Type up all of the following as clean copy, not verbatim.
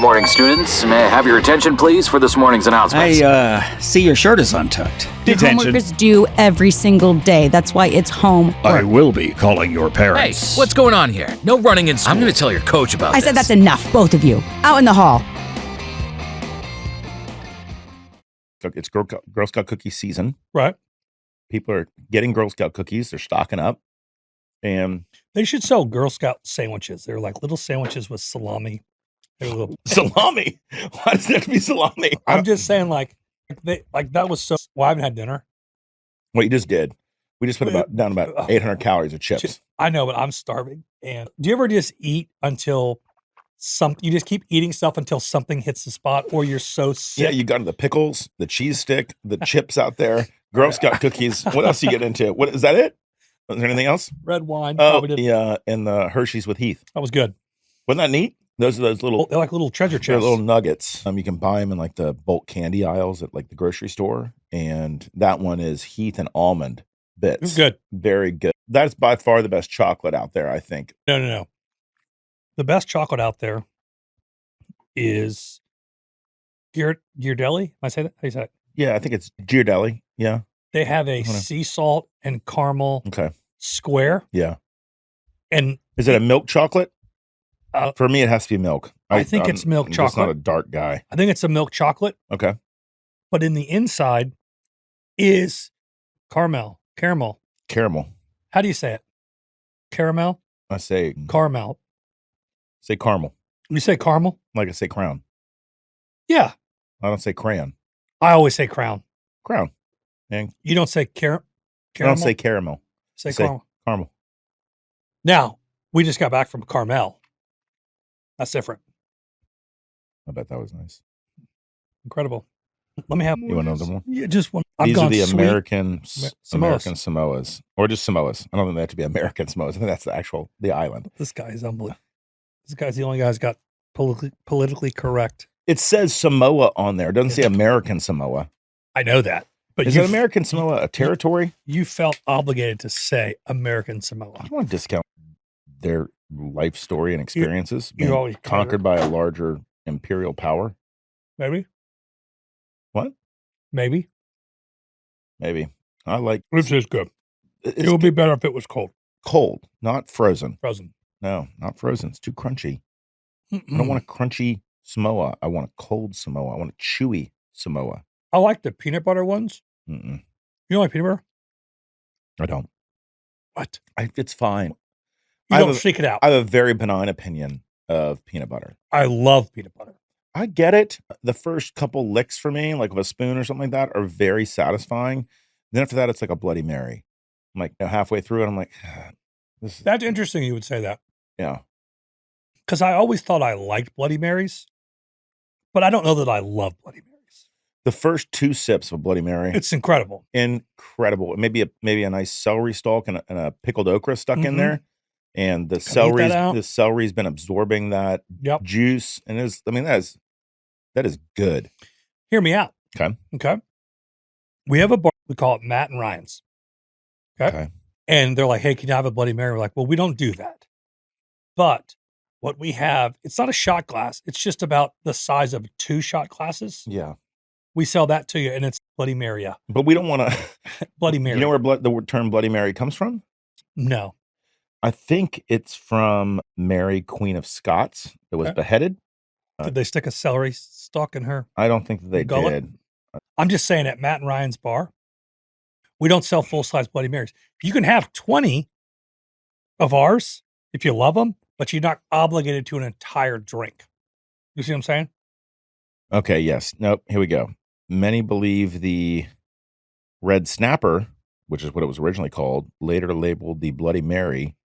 morning, students. May I have your attention, please, for this morning's announcements? I see your shirt is untucked. Your homework is due every single day. That's why it's homework. I will be calling your Hey, parents. what's going on here? No running in school. I'm going to tell your coach about I this. said that's enough, both of you. Out in the hall. It's Girl Scout cookie season. Right. People are getting Girl Scout cookies. They're stocking up. And They should sell Girl Scout sandwiches. They're like little sandwiches with salami. They're little, salami. Why does there have to be salami? I'm just saying, like that was so. Well, I haven't had dinner. What you just did. We just put down about 800 calories of chips. I know, but I'm starving. And do you ever just eat until you just keep eating stuff until something hits the spot, or you're so sick? Yeah, you got the pickles, the cheese stick, the chips out there, Girl Scout cookies. What else you get into? What is that? It? Was there anything else? Red wine. Oh, yeah, and the Hershey's with Heath. That was good. Wasn't that neat? Those are those little. They're like little treasure They're chests. little nuggets. You can buy them in like the bulk candy aisles at like the grocery store, and that one is Heath and almond bits. It's good. Very good. That's by far the best chocolate out there, I think. No. The best chocolate out there is Ghirardelli. Am I saying that? How do you say it? Yeah, I think it's Ghirardelli. Yeah. They have a sea salt and caramel Okay. square. Yeah. And Is it a milk chocolate? For me, it has to be milk. I think it's milk I'm just not chocolate. a dark guy. I think it's a milk chocolate, Okay. but in the inside is caramel. Caramel. How do you say it? Caramel? I say Caramel. caramel. You say caramel? Like I say crown. Yeah. I don't say crayon. I always say crown. Crown. And You don't say caramel? I don't say caramel. Say I say caramel. caramel. Now, we just got back from Carmel. That's different. I bet that was nice. Incredible. Let me have You want another one? Yeah, just one. I've These are gone the sweet. American Samoas. American Samoas, or just Samoas. I don't think they have to be American Samoas. I think that's the island. This guy is unbelievable. This guy's the only guy who's got politically correct. It says Samoa on there. It doesn't say American Samoa. I know that. But Is it American Samoa a territory? You felt obligated to say American Samoa. I don't want to discount their life story and experiences. you being always conquered by a larger imperial power. Maybe. What? Maybe. Maybe. I like This is good. it's It would be better if it was cold. cold, not frozen. Frozen. No, not frozen. It's too crunchy. I Mm-mm. don't want a crunchy Samoa. I want a cold Samoa. I want a chewy Samoa. I like the peanut butter ones. Mm-mm. You don't like peanut butter? I don't. What? It's fine. You I don't have a- seek it out. I have a very benign opinion of peanut butter. I love peanut butter. I get it. The first couple licks for me, like with a spoon or something like that, are very satisfying. Then after that, it's like a Bloody Mary. I'm like halfway through, and I'm like, this is, That's interesting you would say that. yeah. Because I always thought I liked Bloody Marys, but I don't know that I love Bloody Marys. The first 2 sips of Bloody Mary, It's incredible. incredible. Maybe a nice celery stalk and a pickled okra stuck in Mhm. there, and the Gotta eat that out. celery's been absorbing that Yep. juice, and that is good. Hear me out. Okay. We have a bar. We call it Matt and Ryan's. Okay. And they're like, hey, can you have a Bloody Mary? We're like, well, we don't do that. But what we have, it's not a shot glass. It's just about the size of 2 shot glasses. Yeah, We sell that to you, and it's Bloody Mary. Yeah. but we don't want to. Bloody Mary. You know where the term Bloody Mary comes from? No. I think it's from Mary, Queen of Scots, that was Okay. beheaded. Did they stick a celery stalk in her? I don't think that they Gullet? did. I'm just saying at Matt and Ryan's bar, we don't sell full-size Bloody Marys. You can have 20 of ours if you love them, but you're not obligated to an entire drink. You see what I'm saying? Okay, yes. Nope, here we go. Many believe the Red Snapper, which is what it was originally called, later labeled the Bloody Mary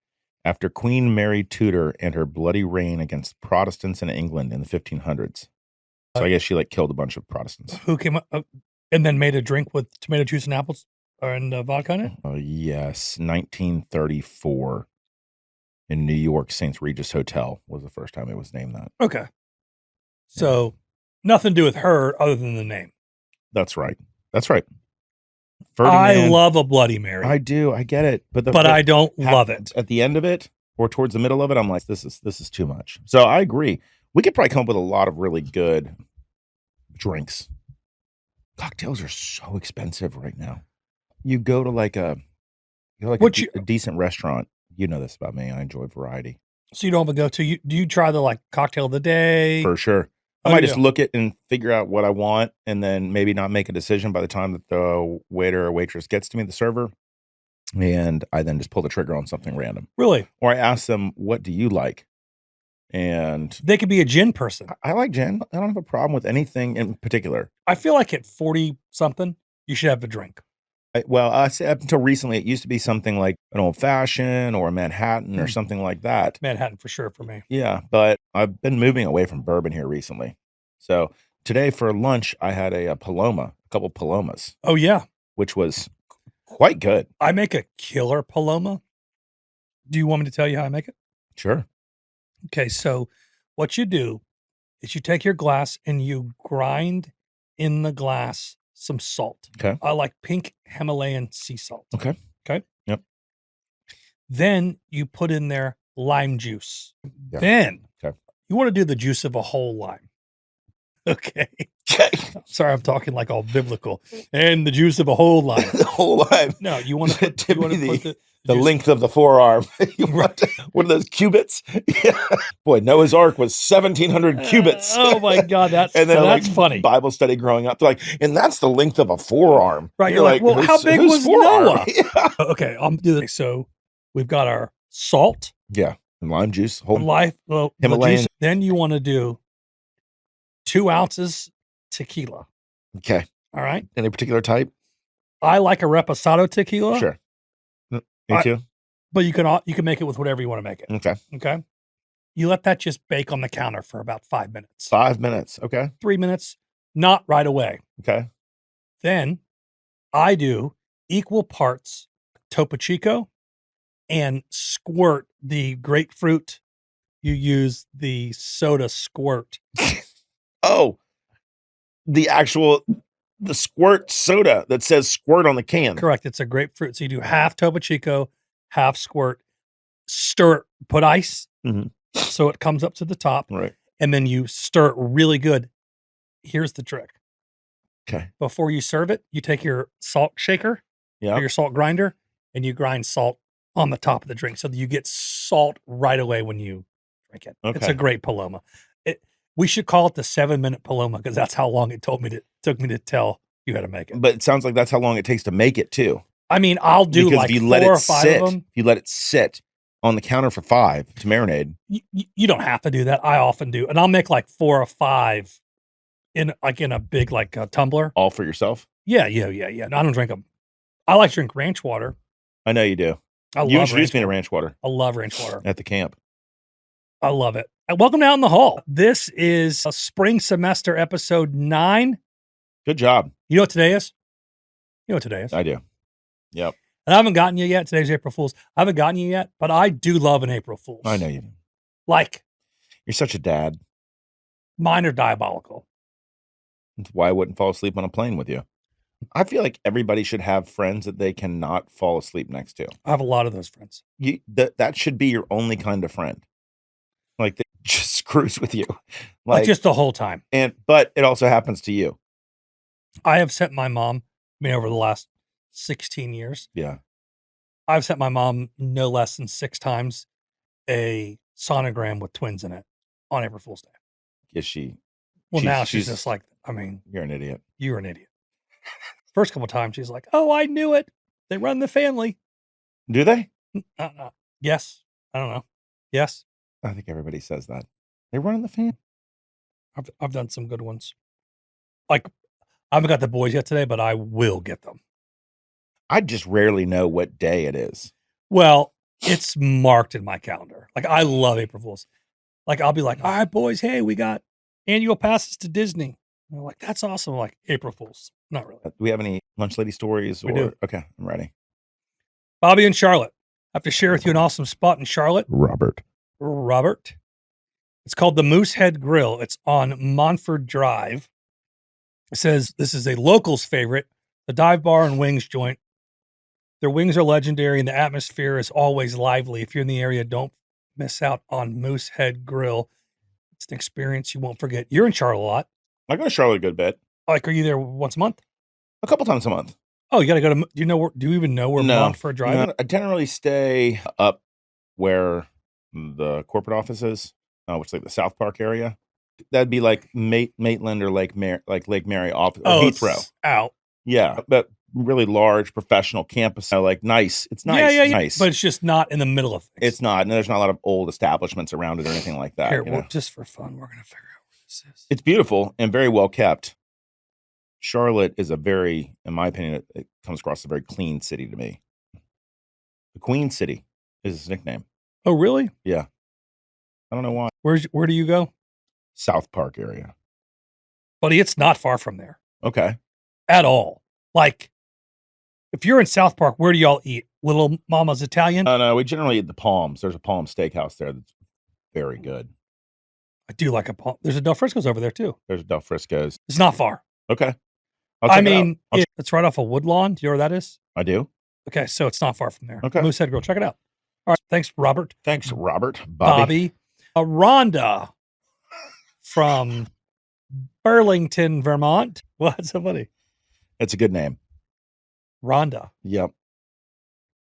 after Queen Mary Tudor and her bloody reign against Protestants in England in the 1500s. So I guess she killed a bunch of Protestants. Who came up and then made a drink with tomato juice and apples and vodka in it? Oh, yes. 1934 in New York, St. Regis Hotel was the first time it was named that. Okay. So nothing to do with her other than the name. That's right. That's right. I Ferdinand, love a Bloody Mary, I do. I get it. But I don't love it. At the end of it or towards the middle of it, I'm like, this is too much. So I agree. We could probably come up with a lot of really good drinks. Cocktails are so expensive right now. You go to like a decent restaurant. You know this about me. I enjoy variety. So you don't have a go-to. Do you try the like cocktail of the day? For sure. I might just look at and figure out what I want and then maybe not make a decision by the time that the waiter or waitress gets to me, the server. And I then just pull the trigger on something random. Really? Or I ask them, what do you like? And they could be a gin person. I like gin. I don't have a problem with anything in particular. I feel like at 40 something, you should have a drink. I say up until recently, it used to be something like an old fashioned or a Manhattan or something like that. Manhattan for sure for me. Yeah, but I've been moving away from bourbon here recently. So today for lunch, I had a Paloma, a couple Palomas. Oh, yeah. Which was quite good. I make a killer Paloma. Do you want me to tell you how I make it? Sure. Okay, so what you do is you take your glass and you grind in the glass some salt. Okay. I like pink Himalayan sea salt. Okay. Okay. Yep. Then you put in there lime juice. Yeah. Then okay. You want to do the juice of a whole lime. Okay. Sorry, I'm talking like all biblical. And the juice of a whole lime. The whole lime. No, you want to put the length of the forearm. What are those cubits? Yeah. Boy, Noah's Ark was 1,700 cubits. Oh my God, that's funny. Bible study growing up, like, and that's the length of a forearm. Right? You're like, well, how big was Noah? Yeah. Okay, I'm doing this. So we've got our salt. Yeah, and lime juice. Himalayan. Juice. Then you want to do 2 ounces tequila. Okay. All right. Any particular type? I like a reposado tequila. Sure. Me too. But you can make it with whatever you want to make it. Okay. Okay. You let that just bake on the counter for about 5 minutes. 5 minutes. Okay. 3 minutes, not right away. Okay. Then I do equal parts Topo Chico and squirt the grapefruit. You use the soda squirt. Oh, the squirt soda that says squirt on the can. Correct. It's a grapefruit. So you do half Topo Chico, half squirt, stir it, put ice. Mm-hmm. So it comes up to the top. Right. And then you stir it really good. Here's the trick. Okay. Before you serve it, you take your salt shaker or your salt grinder and you grind salt on the top of the drink so that you get salt right away when you drink it. Okay. It's a great Paloma. We should call it the 7-minute Paloma because that's how long it took me to tell you how to make it. But it sounds like that's how long it takes to make it too. I mean, I'll do because like if you 4 or 5 of them. If you let it sit on the counter for 5 to marinate. You don't have to do that. I often do. And I'll make like 4 or 5 in a big tumbler. All for yourself? Yeah. No, I don't drink them. I like to drink ranch water. I know you do. You introduced me to ranch water. I love ranch water. At the camp. I love it. Welcome down the hall. This is a spring semester episode 9. Good job. You know what today is? I do. Yep. And I haven't gotten you yet. Today's April Fool's. I haven't gotten you yet, but I do love an April Fool's. I know you do. Like. You're such a dad. Mine are diabolical. That's why I wouldn't fall asleep on a plane with you. I feel like everybody should have friends that they cannot fall asleep next to. I have a lot of those friends. That should be your only kind of friend. Like, that just screws with you. Like just the whole time. But it also happens to you. I have sent my mom, over the last 16 years. Yeah. I've sent my mom no less than 6 times a sonogram with twins in it on April Fool's Day. Is she? Well, now she's just like, you're an idiot. You're an idiot. First couple times she's like, oh, I knew it. They run the family. Do they? Yes. I don't know. Yes. I think everybody says that. They run in the family. I've done some good ones. Like, I haven't got the boys yet today, but I will get them. I just rarely know what day it is. Well, it's marked in my calendar. Like, I love April Fools. Like, I'll be like, all right, boys, hey, we got annual passes to Disney. And they're like, that's awesome. I'm like, April Fools. Not really. Do we have any lunch lady stories? We do. Okay, I'm ready. Bobby and Charlotte. I have to share with you an awesome spot in Charlotte. Robert. It's called the Moosehead Grill. It's on Montford Drive. It says this is a local's favorite, the dive bar and wings joint. Their wings are legendary and the atmosphere is always lively. If you're in the area, don't miss out on Moosehead Grill. It's an experience you won't forget. You're in Charlotte a lot. I go to Charlotte a good bit, Like, are you there once a month? a couple times a month. Oh, you got to go to. Do you know where? Do you even know where Montford Drive? No, I generally stay up where the corporate office is, which is like the South Park area. That'd be like Maitland or Lake Mary off Heathrow. It's out. Yeah, but really large professional campus. Like nice. It's nice. Yeah. Nice. But it's just not in the middle of things. It's not. And there's not a lot of old establishments around it or anything like that. Here, well, just for fun, we're gonna figure out where this is. It's beautiful and very well kept. Charlotte is a very, in my opinion, it comes across a very clean city to me. The Queen City is its nickname. Oh, really? Yeah. I don't know why. Where do you go? South Park area. Buddy, it's not far from there Okay. at all. Like, if you're in South Park, where do y'all eat? Little Mama's Italian? No, we generally eat the Palms. There's a Palm Steakhouse there that's very good. I do like a palm. There's a Del Frisco's over there too. There's Del Frisco's. It's not far. Okay. I'll check it out. It's right off of Woodlawn. Do you know where that is? I do. Okay, so it's not far from there. Okay. Moosehead Grill. Check it out. All right. Thanks, Robert. Thanks, Robert. Bobby. Rhonda from Burlington, Vermont. What's so funny? It's a good name. Rhonda. Yep.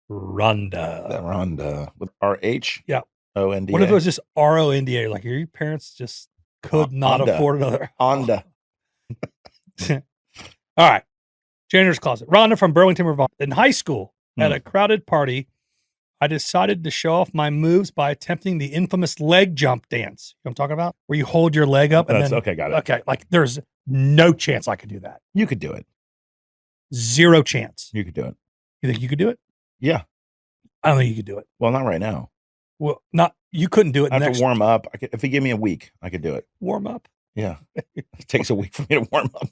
Rhonda. Rhonda. With R-H? Yeah. O-N-D-A. What if it was just R-O-N-D-A? Like, your parents just could not Honda. afford another. Honda. All right. Janitor's closet. Rhonda from Burlington, Vermont. In high school, at a crowded party, I decided to show off my moves by attempting the infamous leg jump dance. You know what I'm talking about? Where you hold your leg up and then. Okay, got it. Okay, like there's no chance I could do that. You could do it. Zero chance. You could do it. You think you could do it? Yeah. I don't think you could do it. Well, not right now. Well, you couldn't do it. I have next to warm up. If you give me a week, I could do it. warm up. Yeah. It takes a week for me to warm up.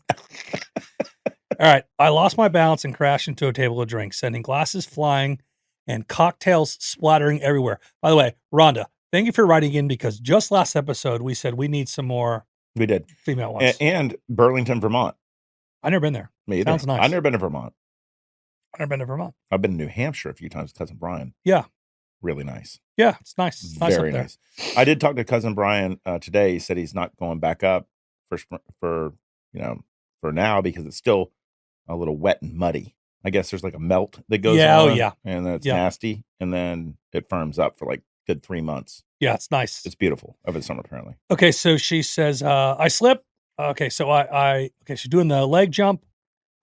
All right. I lost my balance and crashed into a table of drinks, sending glasses flying and cocktails splattering everywhere. By the way, Rhonda, thank you for writing in because just last episode we said we need some more We did. female ones. And Burlington, Vermont. I've never been there. Me either. Sounds nice. I've never been to Vermont. I've never been to Vermont. I've been to New Hampshire a few times with Cousin Brian. Yeah. Really nice. Yeah, it's nice. It's nice Very up there. nice. I did talk to Cousin Brian today. He said he's not going back up for now because it's still a little wet and muddy. I guess there's like a melt that goes on. Yeah. And then it's Yeah. nasty. And then it firms up for like good 3 months. Yeah, it's nice. It's beautiful over the summer, apparently. Okay, so she says, I slip. Okay, so she's doing the leg jump,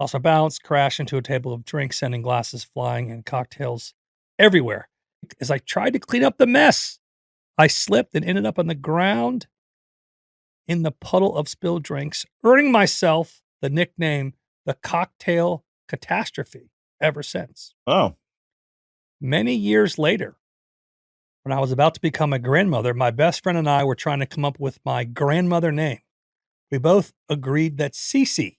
lost my balance, crash into a table of drinks, sending glasses flying and cocktails everywhere. As I tried to clean up the mess, I slipped and ended up on the ground in the puddle of spilled drinks, earning myself the nickname, the Cocktail Catastrophe, ever since. Oh, Many years later, when I was about to become a grandmother, my best friend and I were trying to come up with my grandmother name. We both agreed that Cece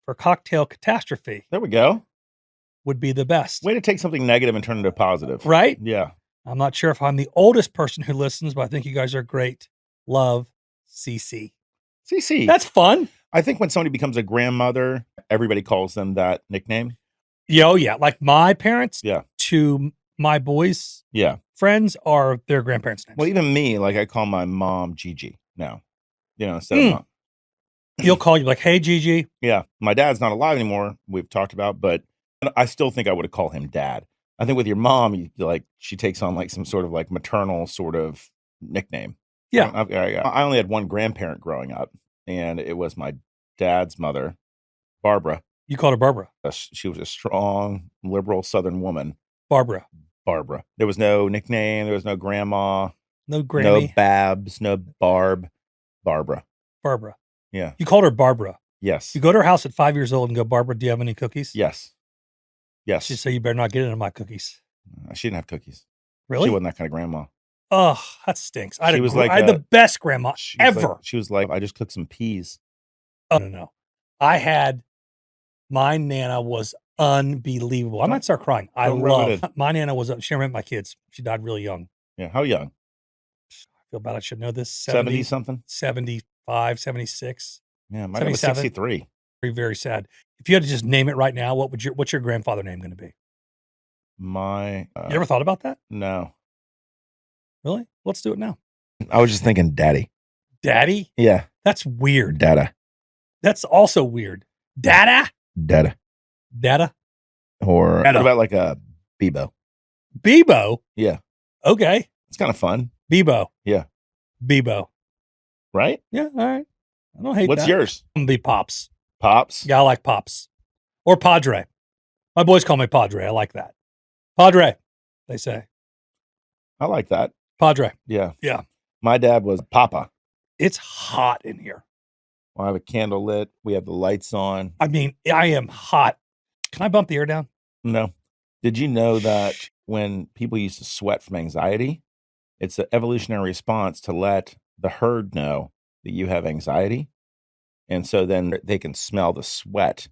for Cocktail Catastrophe there we go. would be the best. Way to take something negative and turn it into a positive. Right? Yeah. I'm not sure if I'm the oldest person who listens, but I think you guys are great. Love, Cece. CC. That's fun. I think when somebody becomes a grandmother, everybody calls them that nickname. Yeah. Like my parents Yeah. to my boys' Yeah. friends are their grandparents' names. Well, even me, like I call my mom Gigi now, instead of mom. He'll call you like, hey, Gigi. Yeah. My dad's not alive anymore. We've talked about, but I still think I would have called him dad. I think with your mom, she takes on like some sort of like maternal sort of nickname. Yeah. I only had one grandparent growing up, and it was my dad's mother, Barbara. You called her Barbara. She was a strong, liberal Southern woman. Barbara. There was no nickname. There was no grandma. No No Grammy. Babs. No Barb. Barbara. Barbara. Yeah. You called her Barbara. Yes. You go to her house at 5 years old and go, Barbara, do you have any cookies? Yes. Yes. She'd say, you better not get into my cookies. She didn't have cookies. Really? She wasn't that kind of grandma. Oh, that stinks. I She had, was like I had the best grandma She was ever. like- she was like, I just cooked some peas. Oh, no. My Nana was unbelievable. I might start crying. I Don't rub love it my Nana was, she never met my kids. She died really young. Yeah. How young? I feel bad. I should know this. 70 something? 75, 76. Yeah. Mine was 77. 63. Very, very sad. If you had to just name it right now, what's your grandfather name going to be? My. You ever thought about that? No. Really? Let's do it now. I was just thinking daddy. Daddy? Yeah. That's weird. Dada. That's also weird. Dada? Dada. Dada? Or Dada. what about like a Bebo? Bebo? Yeah. Okay. It's kind of fun. Bebo. Yeah. Bebo. Right? Yeah, all right. I don't hate What's that. yours? I'm gonna be Pops. Pops? Yeah, I like Pops. Or Padre. My boys call me Padre. I like that. Padre, they say. I like that. Padre. Yeah. Yeah. My dad was Papa. It's hot in here. I have a candle lit. We have the lights on. I mean, I am hot. Can I bump the air down? No. Did you know that when people used to sweat from anxiety, it's an evolutionary response to let the herd know that you have anxiety? And so then they can smell the sweat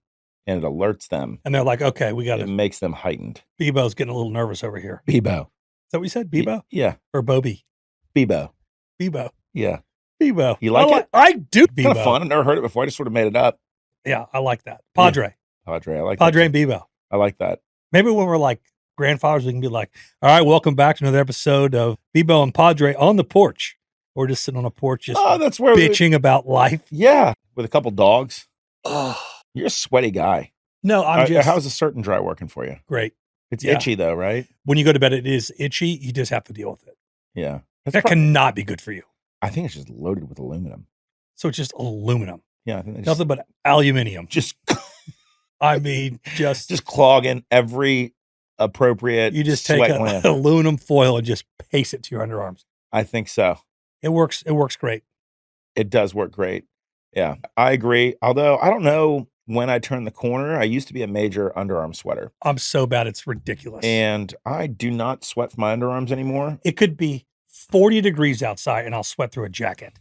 and it alerts them. And they're like, okay, we got It to. makes them heightened. Bebo's getting a little nervous over here. Bebo. Is that what you said? Bebo? Yeah. Or Bobby? Bebo. Bebo. Yeah. Bebo. You like it? I do. Bebo. Kind of fun. I've never heard it before. I just sort of made it up. Yeah, I like that. Padre. Padre. I like Padre that. and Bebo. I like that. Maybe when we're like grandfathers, we can be like, all right, welcome back to another episode of Bebo and Padre on the porch. Or just sitting on a porch just That's where bitching about life. Yeah. With a couple dogs. Oh. You're a sweaty guy. No, I'm just How's a certain dry working for you? great. It's Yeah. itchy though, right? When you go to bed, it is itchy. You just have to deal with it. Yeah. That cannot be good for you. I think it's just loaded with aluminum. So it's just aluminum. Yeah, I think they Nothing but aluminium. just I mean, just clogging every appropriate you just take sweat an gland. aluminum foil and just paste it to your underarms. I think so. It works. It works great. It does work great. Yeah, I agree. Although I don't know when I turn the corner. I used to be a major underarm sweater. I'm so bad. It's ridiculous. And I do not sweat from my underarms anymore. It could be 40 degrees outside and I'll sweat through a jacket.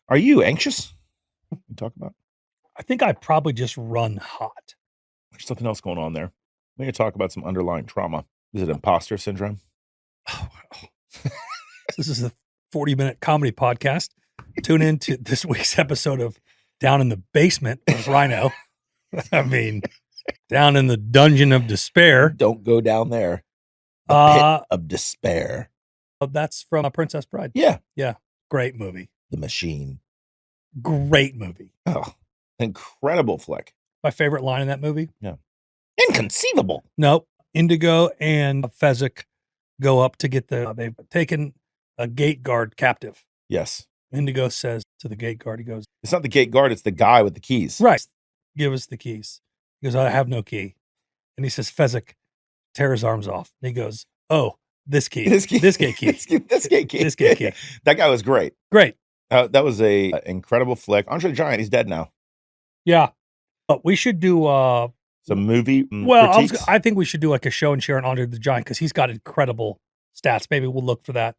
Are you anxious? You talk about? I think I probably just run hot. There's something else going on there. We need to talk about some underlying trauma. Is it imposter syndrome? Oh, wow. This is a 40-minute comedy podcast. Tune in to this week's episode of Down in the Basement with Ryno. I mean, down in the dungeon of despair. Don't go down there. The pit of despair. That's from Princess Bride. Yeah. Great movie. The Machine. Great movie. Oh, incredible flick. My favorite line in that movie. Inconceivable. Nope. Indigo and Fezzik go up to get they've taken a gate guard captive. Yes. Indigo says to the gate guard, he goes, It's not the gate guard, it's the guy with the keys. right, give us the keys. He goes, I have no key. And he says, Fezzik, tear his arms off. And he goes, oh, this key. This gate key. This gate key. This gate key. That guy was great. Great. That was a incredible flick. Andre the Giant, he's dead now. Yeah. But we should do It's a movie. well, I think we should do like a show and share on Andre the Giant because he's got incredible stats. Maybe we'll look for that.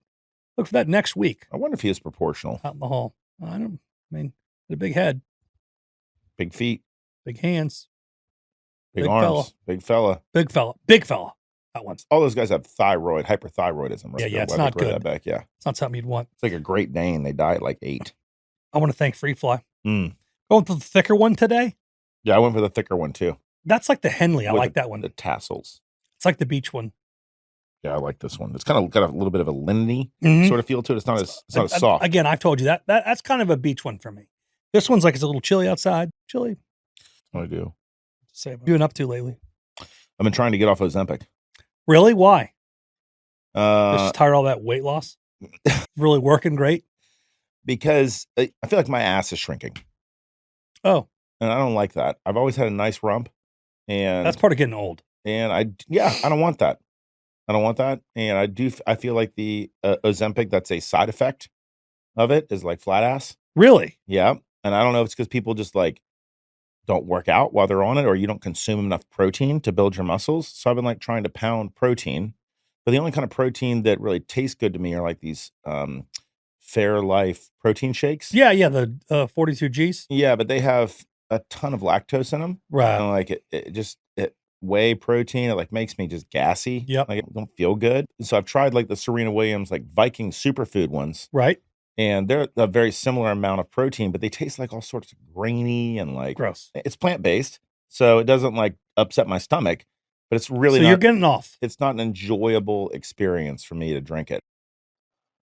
Look for that next week I wonder if he is proportional. out in the hall. I mean, a big head, Big feet, big hands, big Big arms, fella. big fella. big fella. That one. All those guys have hyperthyroidism. Right? Yeah, it's Why not they grow good. That back. Yeah, It's not something you'd want. it's like a Great Dane. They die at like 8. I want to thank Free Fly. Mm. Going for the thicker one today. Yeah, I went for the thicker one too. That's like the Henley. I With like that one. The tassels. It's like the beach one. Yeah, I like this one. It's kind of got a little bit of a lineny Mhm. sort of feel to it. It's not as soft. Again, I've told you that's kind of a beach one for me. This one's like it's a little chilly outside. Chilly. What I do. Say, what have you been up to lately? I've been trying to get off Ozempic. Really? Why? Uh, Just tired of all that weight loss? Really working great? because I feel like my ass is shrinking, Oh, and I don't like that. I've always had a nice rump, and that's part of getting old. and I don't want that. I don't want that, and I feel like the Ozempic, that's a side effect of it, is like flat ass. Really? Yeah, and I don't know if it's because people just like don't work out while they're on it, or you don't consume enough protein to build your muscles. So I've been like trying to pound protein, but the only kind of protein that really tastes good to me are like these Fairlife protein shakes. Yeah, the 42 Gs. Yeah, but they have a ton of lactose in them. Right. And like it whey protein, it like makes me just gassy. Yep. Like it don't feel good. So I've tried like the Serena Williams like Viking superfood ones, Right. and they're a very similar amount of protein, but they taste like all sorts of grainy and like Gross. it's plant based, so it doesn't like upset my stomach, but it's really So not. you're getting off. It's not an enjoyable experience for me to drink it.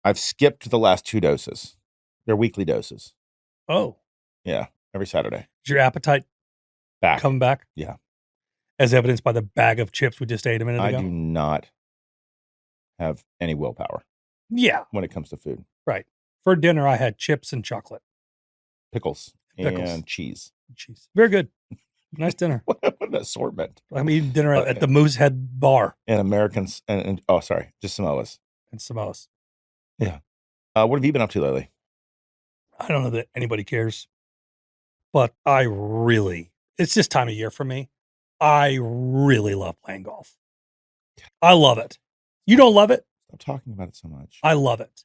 I've skipped the last 2 doses. They're weekly doses. Oh, Yeah, every Saturday. is your appetite Back. coming back? Yeah. As evidenced by the bag of chips we just ate a minute I ago? do not have any willpower Yeah, when it comes to food. right. For dinner, I had chips and chocolate. Pickles, Pickles. and cheese. Cheese. Very good. Nice dinner. What an assortment. I'm eating dinner at the Moosehead Bar And Americans, and oh, sorry, just Samoas. in Samoas. What have you been up to lately? I don't know that anybody cares, but it's this time of year for me. I really love playing golf. I love it. You don't love it? I'm talking about it so much. I love it.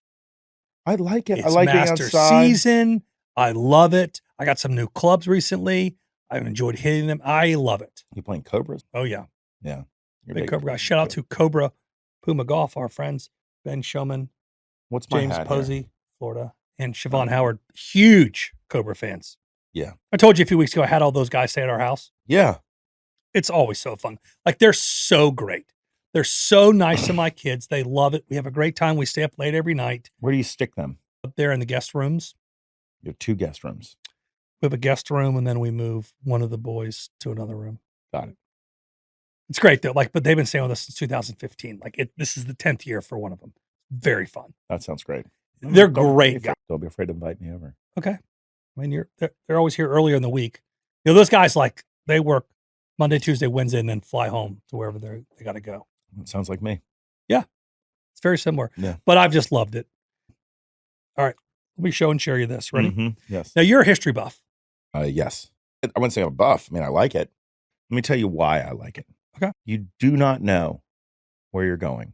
I like it. It's I like being master outside. season. I love it. I got some new clubs recently. I've enjoyed hitting them. I love it. You playing Cobras? Oh, yeah. Yeah. You're Big big. Cobra guy. Shout out to Cobra Puma Golf, our friends, Ben Showman, What's my James hat here? Posey, Florida, and Siobhan Howard. Huge Cobra fans. Yeah. I told you a few weeks ago, I had all those guys stay at our house. Yeah. It's always so fun. Like, they're so great. They're so nice to my kids. They love it. We have a great time. We stay up late every night Where do you stick them? up there in the guest rooms. You have 2 guest rooms. We have a guest room, and then we move one of the boys to another room. Got it. It's great though. Like, but they've been staying with us since 2015. Like, this is the 10th year for one of them. Very fun. That sounds great. They're Don't be great afraid- guys. Don't be afraid to invite me over. Okay. I mean, they're always here earlier in the week. You know, those guys, like, they work Monday, Tuesday, Wednesday, and then fly home to wherever they got to go. It sounds like me. It's very similar. Yeah. But I've just loved it. All right. Let me show and share you this. Ready? Mhm. Yes. Now, you're a history buff. Yes. I wouldn't say I'm a buff. I mean, I like it. Let me tell you why I like it. Okay. You do not know where you're going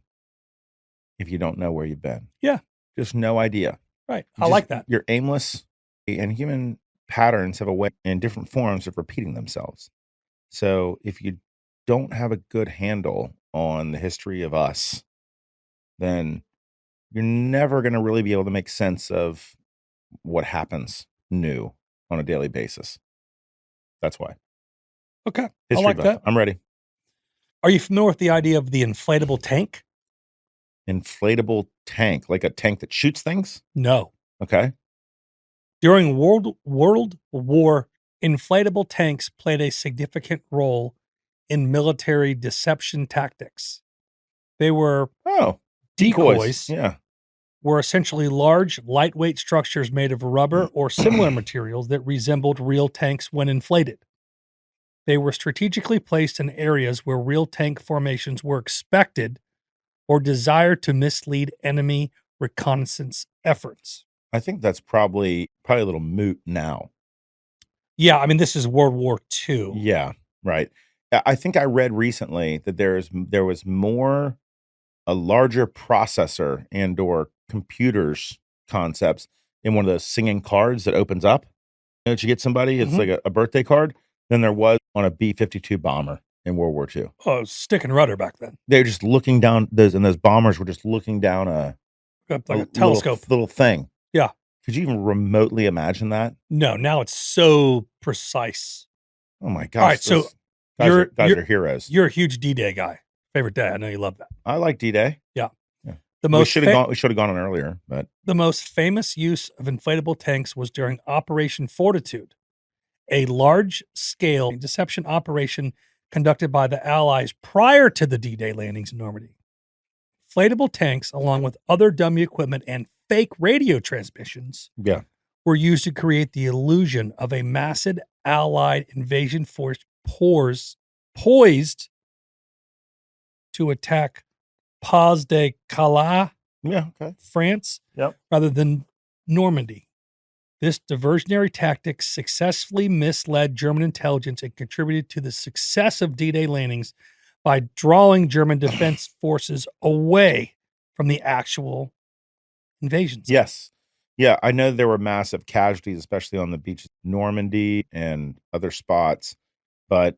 if you don't know where you've been. Yeah. Just no idea. Right. You I like that. You're aimless, and human patterns have a way in different forms of repeating themselves. So if you don't have a good handle on the history of us, then you're never going to really be able to make sense of what happens new on a daily basis. That's why. Okay. History I like buff. that. I'm ready. Are you familiar with the idea of the inflatable tank? Inflatable tank, like a tank that shoots things. No. Okay. During World War, inflatable tanks played a significant role in military deception tactics. They were Oh, decoys, Yeah. were essentially large, lightweight structures made of rubber or similar materials that resembled real tanks when inflated. They were strategically placed in areas where real tank formations were expected or desired to mislead enemy reconnaissance efforts. I think that's probably a little moot now. Yeah, I mean, this is World War II. Yeah, right. I think I read recently that there was a larger processor and or computers concepts in one of those singing cards that opens up. You know, that you get somebody, it's like a birthday card. Than there was on a B-52 bomber in World War II. Oh, stick and rudder back then. They were just looking down those bombers were just looking down a Telescope. little thing. Yeah. Could you even remotely imagine that? No, now it's so precise. Oh my gosh. All right, so guys you're are heroes. You're a huge D-Day guy. Favorite day. I know you love that. I like D-Day. The We most should have gone on earlier, but The most famous use of inflatable tanks was during Operation Fortitude, a large-scale deception operation conducted by the Allies prior to the D-Day landings in Normandy. Inflatable tanks, along with other dummy equipment and fake radio transmissions, yeah. were used to create the illusion of a massive Allied invasion force poised to attack Pas de Calais, Yeah, okay. France, Yep. rather than Normandy. This diversionary tactic successfully misled German intelligence and contributed to the success of D-Day landings by drawing German defense forces away from the actual invasions. Yes. Yeah, I know there were massive casualties, especially on the beaches of Normandy and other spots, but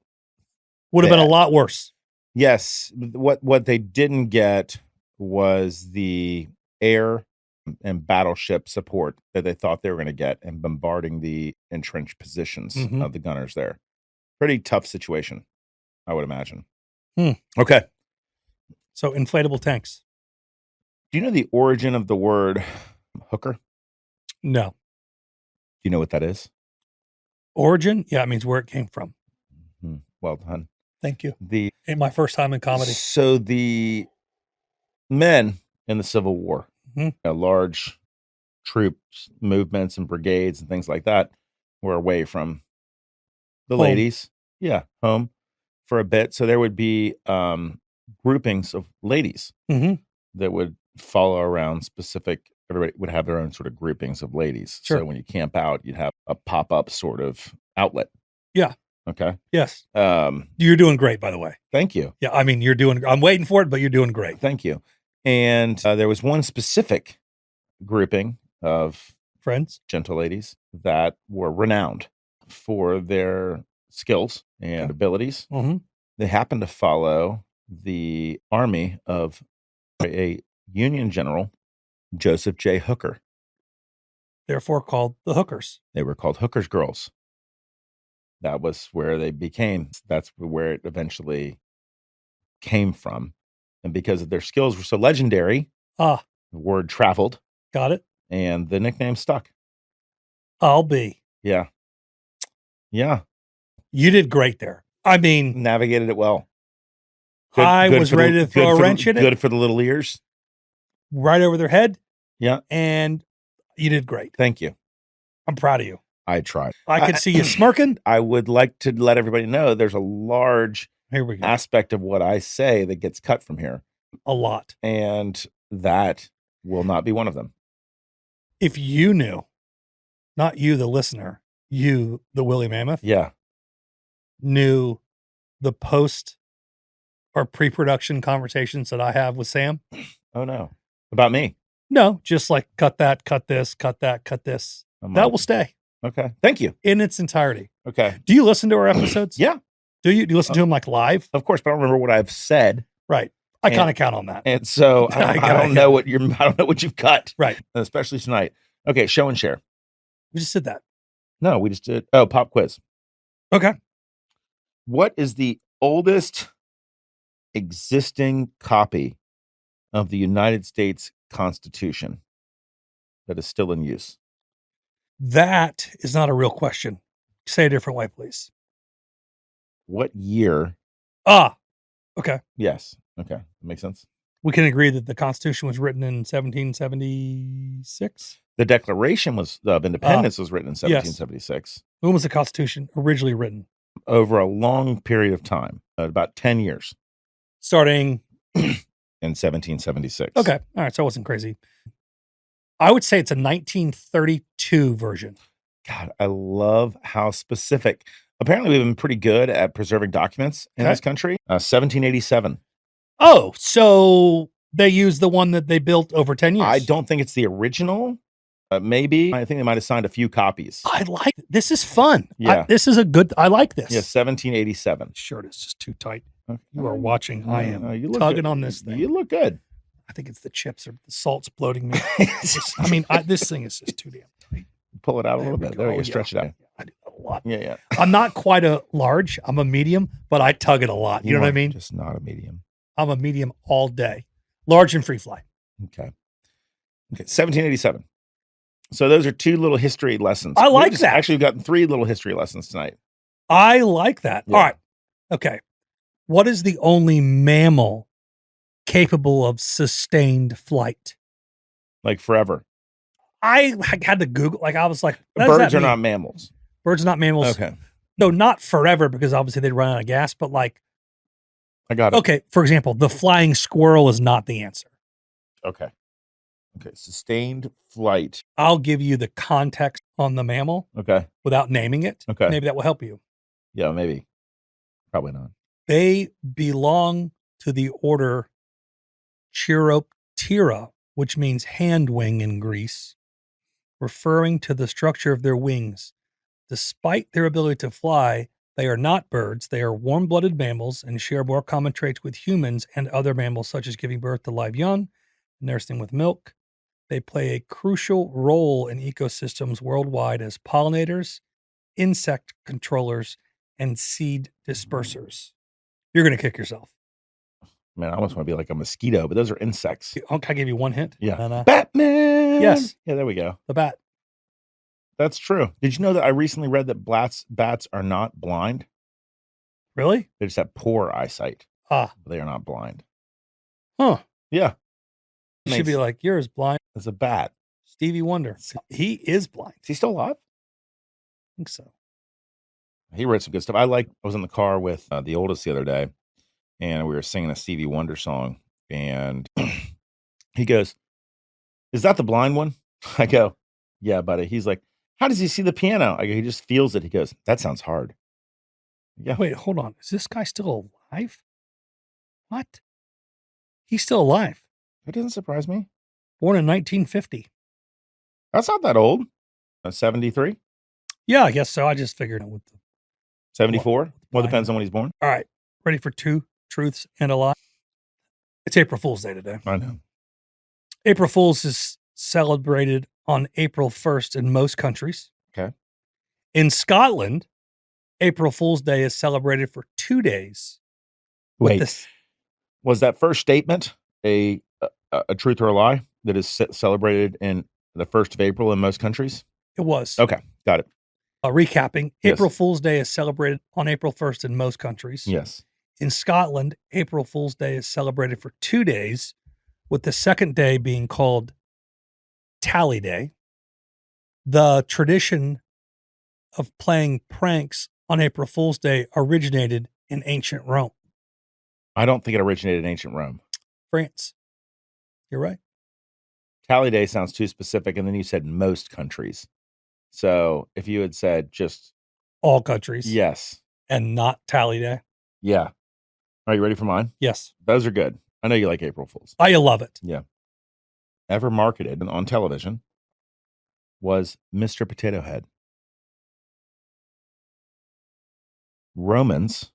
Would have been a lot worse. yes, what they didn't get was the air and battleship support that they thought they were going to get and bombarding the entrenched positions Mhm. of the gunners there. Pretty tough situation, I would imagine. Hmm. Okay. So inflatable tanks. Do you know the origin of the word hooker? No. you know what that is? Origin? Yeah, it means where it came from. Well done. Thank you. The In my first time in comedy. So the men in the Civil War, large troops, movements, and brigades and things like that were away from the Home. ladies. Yeah, home for a bit. So there would be groupings of ladies that would follow around specific. Everybody would have their own sort of groupings of ladies. Sure. So when you camp out, you'd have a pop-up sort of outlet. Yeah. Okay. Yes. You're doing great, by the way. Thank you. Yeah, I mean, I'm waiting for it, but you're doing great. Thank you. And there was one specific grouping of Friends, gentle ladies that were renowned for their skills and abilities. They happened to follow the army of a Union general, Joseph J. Hooker. therefore called the hookers. They were called Hooker's Girls. That was where they became. That's where it eventually came from. And because their skills were so legendary, the word traveled. Got it. And the nickname stuck. I'll be. Yeah. Yeah. You did great there. I mean, navigated it well. I was ready to throw a wrench in it. Good for the little ears. Right over their head. Yeah. And you did great. Thank you. I'm proud of you. I tried. I could see you smirking. I would like to let everybody know there's a large aspect of what I say that gets cut from here. A lot. And that will not be one of them. If you knew, not you, the listener, you, the Willy Mammoth. Yeah. Knew the post or pre-production conversations that I have with Sam. Oh, no. About me? No, just like cut that, cut this, cut that, cut this. That will stay. Okay. Thank you. In its entirety. Okay. Do you listen to our episodes? Yeah. Do you listen to them like live? Of course, but I don't remember what I've said. Right. I kind of count on that. And so I don't know what you've cut. Right. Especially tonight. Okay. Show and share. We just did that. No, we just did. Oh, pop quiz. Okay. What is the oldest existing copy of the United States Constitution that is still in use? That is not a real question. Say a different way, please. What year? Okay. Yes. Okay. That makes sense. We can agree that the Constitution was written in 1776. The Declaration of Independence was written in 1776. Yes. When was the Constitution originally written? Over a long period of time, about 10 years. Starting in 1776. Okay. All right. So I wasn't crazy. I would say it's a 1932 version. God, I love how specific. Apparently, we've been pretty good at preserving documents in this country. 1787. Oh, so they used the one that they built over 10 years. I don't think it's the original. Maybe. I think they might have signed a few copies. I like this. Is fun. Yeah. This is a good. I like this. Yeah, 1787. Shirt is just too tight. Okay. You are watching. I am you tugging on this thing. You look good. I think it's the chips or the salt's bloating me. I mean, this thing is just too damn tight. Pull it out a little bit. There you go. Stretch it out. I do that a lot. Yeah. I'm not quite a large. I'm a medium, but I tug it a lot. You know what I mean? Just not a medium. I'm a medium all day. Large and free fly. Okay. 1787. So those are two little history lessons. I like that. Actually, we've gotten 3 little history lessons tonight. I like that. Yeah. All right. Okay. What is the only mammal capable of sustained flight? Like forever. I had to Google. I was like, birds are not mammals. Birds are not mammals. Okay. No, not forever because obviously they'd run out of gas. But like, I got it. Okay. For example, the flying squirrel is not the answer. Okay. Sustained flight. I'll give you the context on the mammal. Okay. Without naming it. Okay. Maybe that will help you. Yeah, maybe. Probably not. They belong to the order Chiroptera, which means hand wing in Greece, referring to the structure of their wings. Despite their ability to fly, they are not birds. They are warm-blooded mammals and share more common traits with humans and other mammals, such as giving birth to live young, nursing with milk. They play a crucial role in ecosystems worldwide as pollinators, insect controllers, and seed dispersers. You're going to kick yourself. Man, I almost want to be like a mosquito, but those are insects. Can I give you one hint? Yeah. Batman! Yes. Yeah, there we go. The bat. That's true. Did you know that I recently read that bats are not blind? Really? They just have poor eyesight. Ah. They are not blind. Huh. Yeah. You should be like, you're as blind as a bat. Stevie Wonder. He is blind. Is he still alive? I think so. He wrote some good stuff. I was in the car with the oldest the other day, and we were singing a Stevie Wonder song, and he goes, "Is that the blind one?" I go, "Yeah, buddy." He's like, "How does he see the piano?" I go, "He just feels it." He goes, "That sounds hard." Yeah. Wait, hold on. Is this guy still alive? What? He's still alive. That doesn't surprise me. Born in 1950. That's not that old. 73? Yeah, I guess so. I just figured out what the 74? Well, depends on when he's born. All right. Ready for 2 truths and a lie? It's April Fool's Day today. I know. April Fool's is celebrated on April 1st in most countries. Okay. In Scotland, April Fool's Day is celebrated for 2 days. Wait, was that first statement a truth or a lie that is celebrated in the 1st of April in most countries? It was. Okay, got it. Recapping, Yes. April Fool's Day is celebrated on April 1st in most countries. Yes. In Scotland, April Fool's Day is celebrated for 2 days, with the second day being called Tally Day. The tradition of playing pranks on April Fool's Day originated in ancient Rome. I don't think it originated in ancient Rome. France. You're right. Tally Day sounds too specific, and then you said most countries. So if you had said just all countries, yes, and not Tally Day, yeah. Are you ready for mine? Yes. Those are good. I know you like April Fools. I love it. Yeah. Ever marketed on television was Mr. Potato Head. Romans.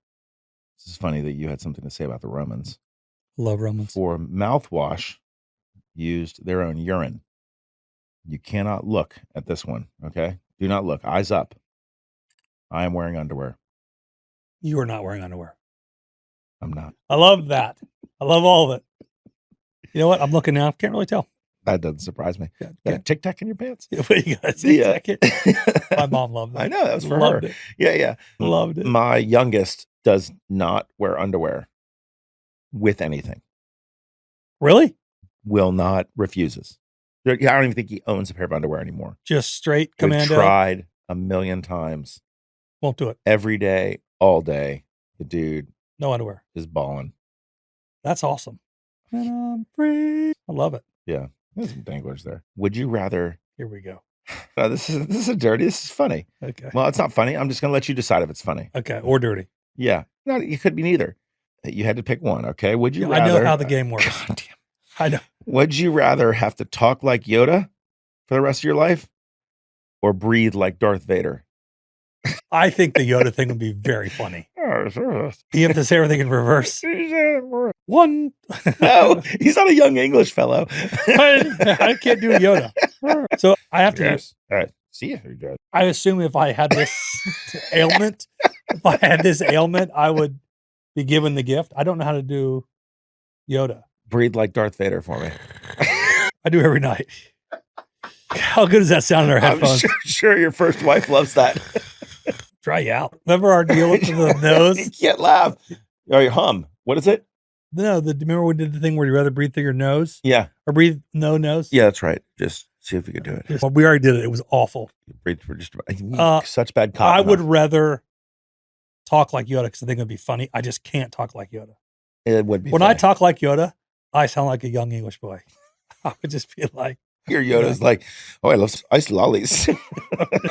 This is funny that you had something to say about the Romans. Love Romans. For mouthwash, used their own urine. You cannot look at this one, okay? Do not look. Eyes up. I am wearing underwear. You are not wearing underwear. I'm not. I love that. I love all of it. You know what? I'm looking now. Can't really tell. That doesn't surprise me. Yeah, That Tic Tac in your pants? What you got? Yeah. My mom loved that. I know. That was for Loved her. it. Yeah. Loved it. My youngest does not wear underwear with anything. Really? Will not, refuses. I don't even think he owns a pair of underwear anymore. Just straight We've commando? tried a million times. Won't do it. Every day, all day, the dude No underwear. is balling. That's awesome. And I'm free. I love it. Yeah. There's some danglers there. Would you rather? Here we go. This is a dirty. This is funny. Okay. Well, it's not funny. I'm just going to let you decide if it's funny. Okay. Or dirty. Yeah. No, it could be neither. You had to pick one. Okay. Would you Yeah, rather? I know how the game works. God damn. I know. Would you rather have to talk like Yoda for the rest of your life or breathe like Darth Vader? I think the Yoda thing would be very funny. No, You have to say everything in reverse. One. he's not a young English fellow. I can't do Yoda. So I have to. Yes. All right. See you. You're good. I assume if I had this ailment, I would be given the gift. I don't know how to do Yoda. Breathe like Darth Vader for me. I do every night. How good does that sound in our headphones? I'm sure your first wife loves that. Try you out. Remember our deal with the nose? You can't laugh. Or you hum. What is it? No, remember we did the thing where you rather breathe through your nose Yeah. or breathe no nose? Yeah, that's right. Just see if we could do it. Well, we already did it. It was awful. Breathe for just such bad cotton. I would rather talk like Yoda because I think it would be funny. I just can't talk like Yoda. It would be When funny. I talk like Yoda, I sound like a young English boy. I would just be like, Your Yoda's like, oh, I love ice lollies.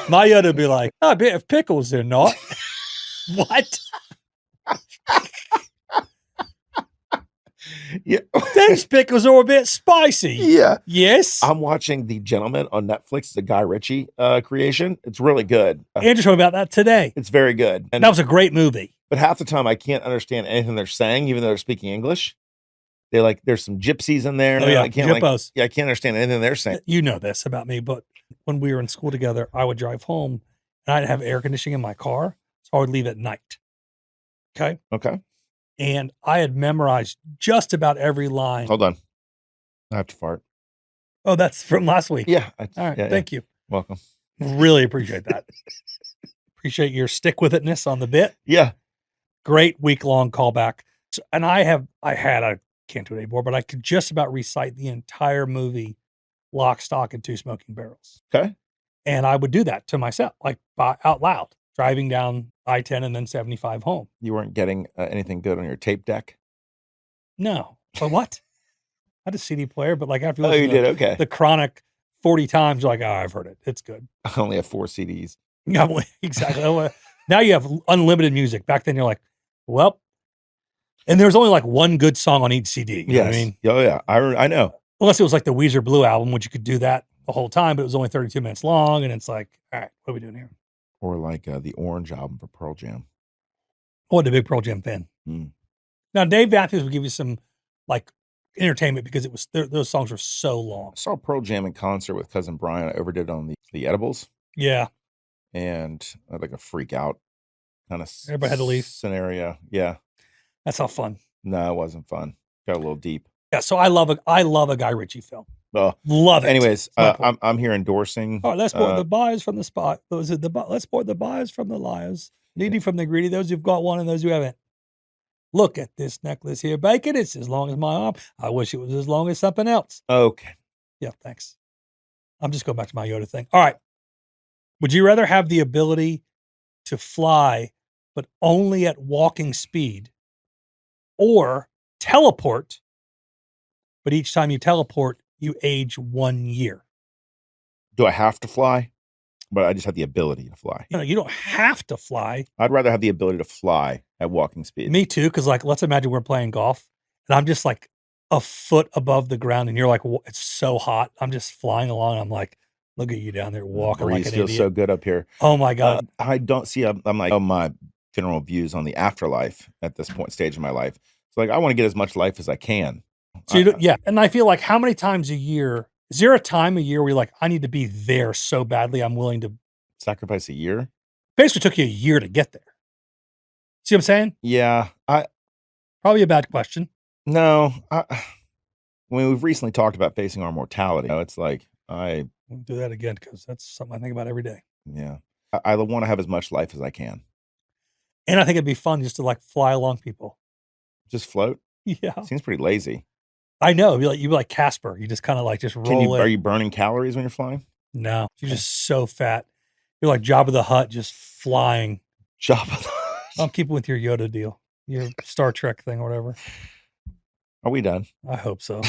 my Yoda would be like, a bit of pickles or not. What? Yeah. These pickles are a bit spicy. Yeah. Yes. I'm watching The Gentleman on Netflix. It's a Guy Ritchie creation. It's really good. Andrew told me about that today. It's very good. And That was a great movie. but half the time I can't understand anything they're saying, even though they're speaking English. They there's some gypsies in there. Oh, yeah. I can't Jippos. I can't understand anything they're saying. You know this about me, but when we were in school together, I would drive home and I'd have air conditioning in my car. So I would leave at night. Okay. Okay. And I had memorized just about every line. Hold on. I have to fart. Oh, that's from last week. Yeah. All right. yeah, Thank you. Welcome. Really appreciate that. Appreciate your stick with itness on the bit. Yeah. Great week-long callback. So, and I can't do it anymore, but I could just about recite the entire movie Lock, Stock, and Two Smoking Barrels. Okay. And I would do that to myself, like out loud, driving down I-10 and then 75 home. You weren't getting anything good on your tape deck? No. But what? I had a CD player, but like after Oh, you did? Okay. the Chronic 40 times, you're like, oh, I've heard it. It's good. I only have 4 CDs. Yeah, well, exactly. Now you have unlimited music. Back then you're like, well, and there's only like one good song on each CD. You know what I mean? Oh, yeah. I know. Unless it was like the Weezer Blue album, which you could do that the whole time, but it was only 32 minutes long. And it's like, all right, what are we doing here? Or like the Orange album for Pearl Jam. I wasn't a big Pearl Jam fan. Now, Dave Matthews would give you some like entertainment because it was those songs were so long. I saw Pearl Jam in concert with Cousin Brian. I overdid on the edibles. Yeah. And I had like a freak out kind of Everybody had to leave. Scenario. Yeah. That's not fun. No, it wasn't fun. Got a little deep. Yeah. So I love a Guy Ritchie film. Oh, Love it. anyways, I'm here endorsing. All right, let's support the buyers from the spot. Let's support the buyers from the liars. Needy from the greedy. Those who've got one and those who haven't. Look at this necklace here, bacon. It's as long as my arm. I wish it was as long as something else. Okay. Yeah, thanks. I'm just going back to my Yoda thing. All right. Would you rather have the ability to fly, but only at walking speed, or teleport, but each time you teleport, you age 1 year? Do I have to fly? But I just have the ability to fly. No, you don't have to fly. I'd rather have the ability to fly at walking speed. Me too, because like, let's imagine we're playing golf, and I'm just like a foot above the ground, and you're like, it's so hot. I'm just flying along. I'm like, look at you down there walking like an feels idiot. so good up here. Oh my God. I don't see. I'm like, my general views on the afterlife at this stage in my life. It's like I want to get as much life as I can. So yeah, and I feel like how many times a year? Is there a time a year where you're like, I need to be there so badly, I'm willing to sacrifice a year? Basically took you a year to get there. See what I'm saying? Yeah. Probably a bad question. No. We've recently talked about facing our mortality. It's like, We'll do that again because that's something I think about every day. Yeah. I want to have as much life as I can. And I think it'd be fun just to like fly along people. Just float? Yeah. Seems pretty lazy. I know. You'd be like Casper. You just kind of like just roll in. Are you burning calories when you're flying? No. You're just so fat. You're like Jabba the Hutt just flying. Jabba the Hutt. I'm keeping with your Yoda deal. Your Star Trek thing or whatever. Are we done? I hope so.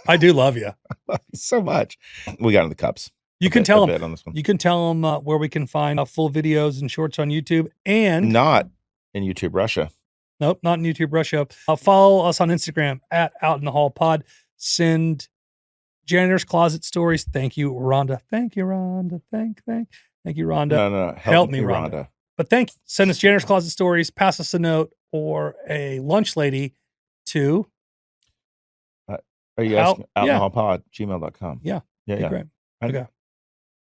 I do love you. I love you so much. We got in the cups. You can tell them. On this one. You can tell them where we can find full videos and shorts on YouTube, and not in YouTube Russia. Nope, not in YouTube Russia. Follow us on Instagram at Out in the Hall Pod. Send janitor's closet stories. Thank you, Rhonda. Thank you, Rhonda. Thank you, Rhonda. No. Help me, Rhonda. But send us janitor's closet stories. Pass us a note or a lunch lady to. Are you asking out in the hall pod gmail.com? Yeah. Great. Okay.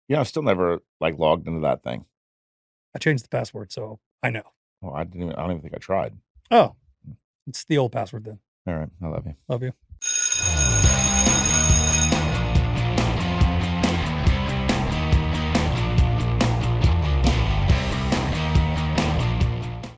Yeah, I've still never like logged into that thing. I changed the password, so I know. Well, I don't even think I tried. Oh, it's the old password then. All right. I love you. Love you.